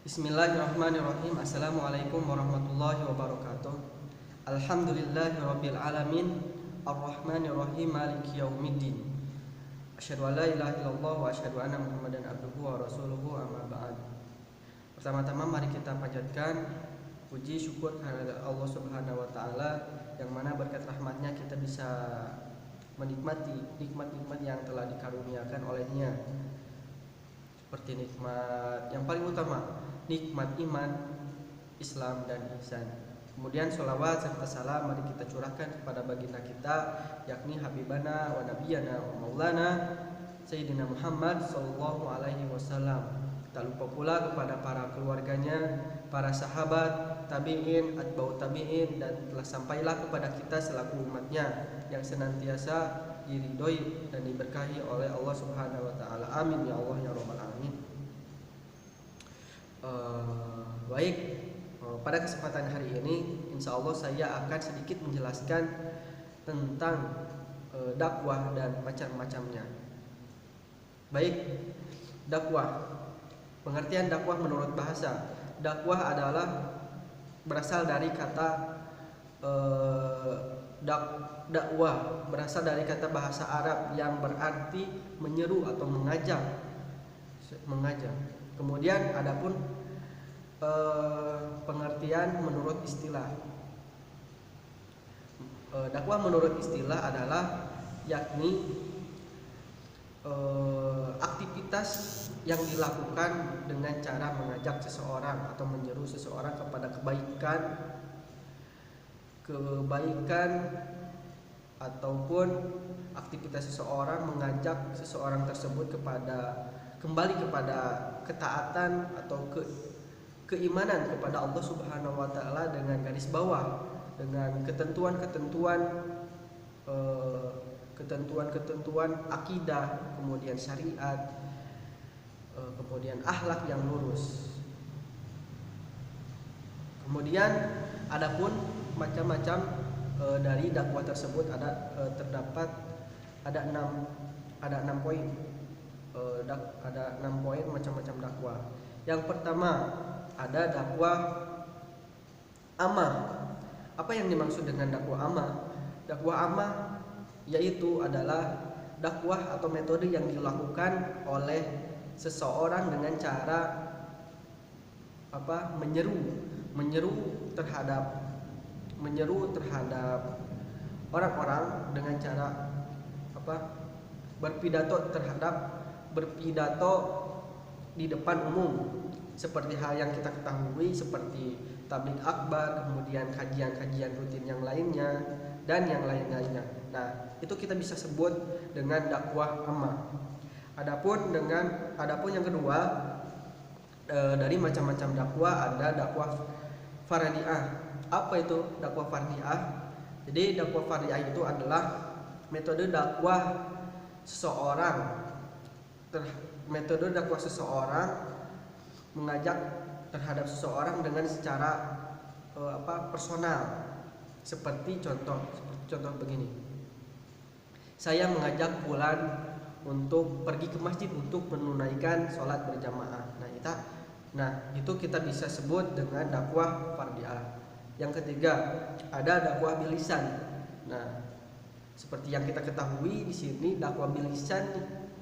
Bismillahirrahmanirrahim. Assalamualaikum warahmatullahi wabarakatuh. Alhamdulillahirabbil alamin, arrahmanirrahim, maliki yaumiddin. Asyhadu an la ilaha illallah wa asyhadu anna Muhammadan abduhu wa rasuluhu, amma ba'd. Pertama-tama mari kita panjatkan puji syukur kepada Allah Subhanahu wa taala yang mana berkat rahmatnya kita bisa menikmati nikmat-nikmat yang telah dikaruniakan olehnya. Seperti nikmat yang paling utama, nikmat iman, Islam dan ihsan. Kemudian sholawat serta salam mari kita curahkan kepada baginda kita, yakni Habibana wa Nabiyana wa Maulana Sayyidina Muhammad sallallahu alaihi wasallam. Tak lupa pula kepada para keluarganya, para sahabat, tabi'in, atba'ut tabi'in, dan telah sampailah kepada kita selaku umatnya yang senantiasa diridhoi dan diberkahi oleh Allah Subhanahu wa taala. Amin ya Allah ya rabbal alamin. Baik, pada kesempatan hari ini insya Allah saya akan sedikit menjelaskan tentang dakwah dan macam-macamnya. Baik, dakwah. Pengertian dakwah menurut bahasa. Dakwah adalah berasal dari kata dakwah, berasal dari kata bahasa Arab yang berarti menyeru atau mengajak. Kemudian adapun pengertian menurut istilah. Dakwah menurut istilah adalah yakni aktivitas yang dilakukan dengan cara mengajak seseorang atau menyeru seseorang kepada kebaikan ataupun aktivitas seseorang mengajak seseorang tersebut kembali kepada ketaatan atau keimanan kepada Allah Subhanahu wa taala dengan garis bawah, dengan ketentuan akidah, kemudian syariat, kemudian akhlak yang lurus. Kemudian adapun macam-macam dari dakwah tersebut terdapat enam poin. Ada 6 poin macam-macam dakwah. Yang pertama ada dakwah amah. Apa yang dimaksud dengan dakwah amah? Dakwah amah yaitu adalah dakwah atau metode yang dilakukan oleh seseorang dengan cara menyeru terhadap orang-orang dengan cara berpidato di depan umum, seperti hal yang kita ketahui seperti tabligh akbar, kemudian kajian-kajian rutin yang lainnya dan yang lain-lainnya. Nah, itu kita bisa sebut dengan dakwah amah. Adapun yang kedua, dari macam-macam dakwah ada dakwah fardiyah. Apa itu dakwah fardiyah? Jadi dakwah fardiyah itu adalah metode dakwah seseorang mengajak terhadap seseorang dengan secara personal. Seperti contoh begini. Saya mengajak fulan untuk pergi ke masjid untuk menunaikan sholat berjamaah. Nah, itu kita bisa sebut dengan dakwah fardiyah. Yang ketiga, ada dakwah bil lisan. Nah, seperti yang kita ketahui di sini, dakwah bil lisan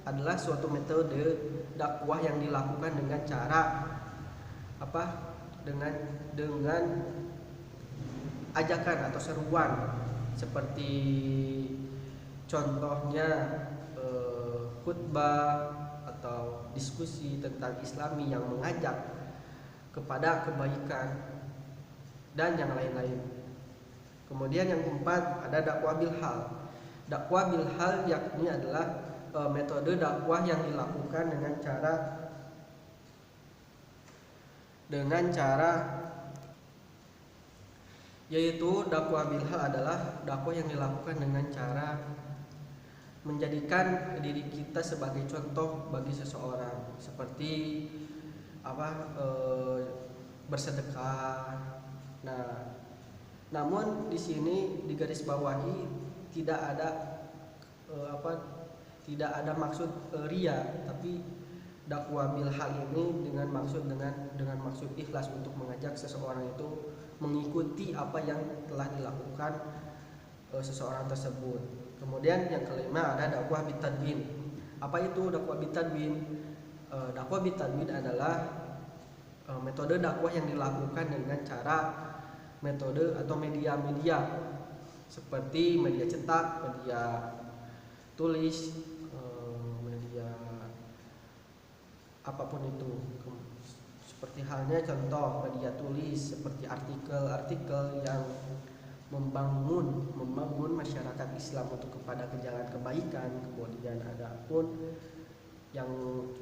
adalah suatu metode dakwah yang dilakukan dengan cara dengan ajakan atau seruan, seperti contohnya khutbah atau diskusi tentang Islami yang mengajak kepada kebaikan dan yang lain-lain. Kemudian yang keempat ada dakwah bil hal. Dakwah bil hal yakni adalah metode dakwah yang dilakukan dengan cara yaitu dakwah bil hal adalah dakwah yang dilakukan dengan cara menjadikan diri kita sebagai contoh bagi seseorang, seperti bersedekah. Nah, namun di sini di garis bawahi tidak ada maksud ria, tapi dakwah bil hal ini dengan maksud ikhlas untuk mengajak seseorang itu mengikuti apa yang telah dilakukan seseorang tersebut. Kemudian yang kelima ada dakwah bitadwin. Apa itu dakwah bitadwin? Dakwah bitadwin adalah metode dakwah yang dilakukan dengan cara metode atau media-media seperti media cetak, media tulis, media apapun itu. Seperti halnya contoh media tulis seperti artikel-artikel yang membangun masyarakat Islam untuk kepada jalan kebaikan. Kemudian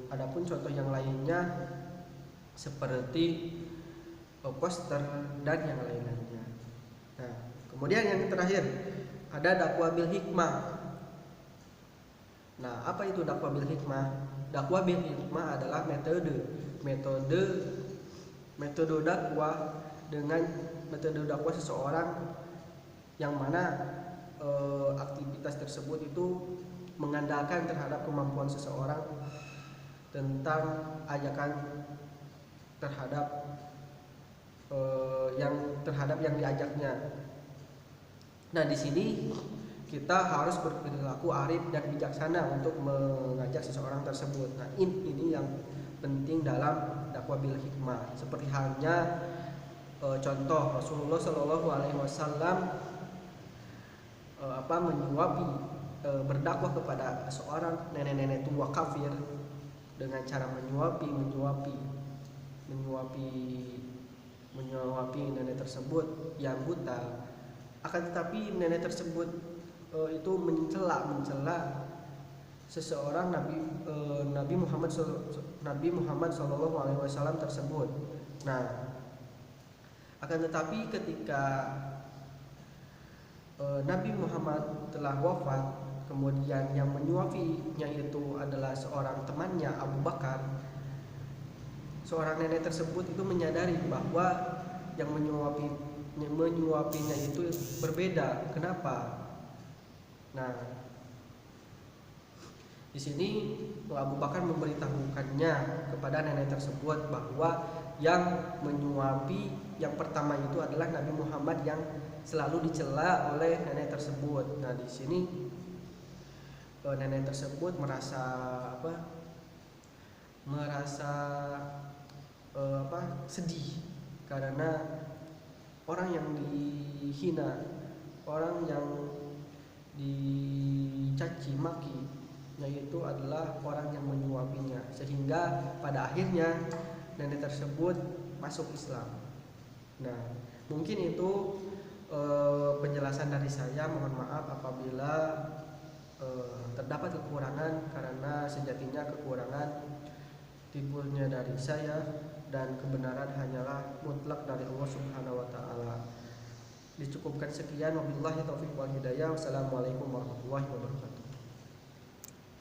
adapun contoh yang lainnya seperti poster dan yang lain-lainnya. Nah, kemudian yang terakhir ada dakwah bil hikmah. Nah, apa itu dakwah bil hikmah? Dakwah bil hikmah adalah metode dakwah seseorang yang mana aktivitas tersebut itu mengandalkan terhadap kemampuan seseorang tentang ajakan terhadap yang diajaknya. Nah, di sini kita harus berperilaku arif dan bijaksana untuk mengajak seseorang tersebut. Nah, ini yang penting dalam dakwah bil hikmah. Seperti halnya contoh Rasulullah Shallallahu Alaihi Wasallam berdakwah kepada seorang nenek-nenek tua kafir dengan cara menyuapi nenek tersebut yang buta. Akan tetapi nenek tersebut itu mencela seseorang Nabi Muhammad Shallallahu Alaihi Wasallam tersebut. Nah, akan tetapi ketika Nabi Muhammad telah wafat, kemudian yang menyuapinya itu adalah seorang temannya Abu Bakar. Seorang nenek tersebut itu menyadari bahwa yang menyuapinya itu berbeda. Kenapa? Nah, di sini Abu Bakar memberitahukannya kepada nenek tersebut bahwa yang menyuapi yang pertama itu adalah Nabi Muhammad yang selalu dicela oleh nenek tersebut. Nah, di sini nenek tersebut merasa sedih karena orang yang dihina, orang yang dicaci maki, yaitu adalah orang yang menyuapinya, sehingga pada akhirnya nenek tersebut masuk Islam. Nah, mungkin itu penjelasan dari saya. Mohon maaf apabila terdapat kekurangan, karena sejatinya kekurangan timbulnya dari saya dan kebenaran hanyalah mutlak dari Allah Subhanahu wa taala. Dicukupkan sekian, wabillahi taufiq wal hidayah. Wassalamualaikum warahmatullahi wabarakatuh.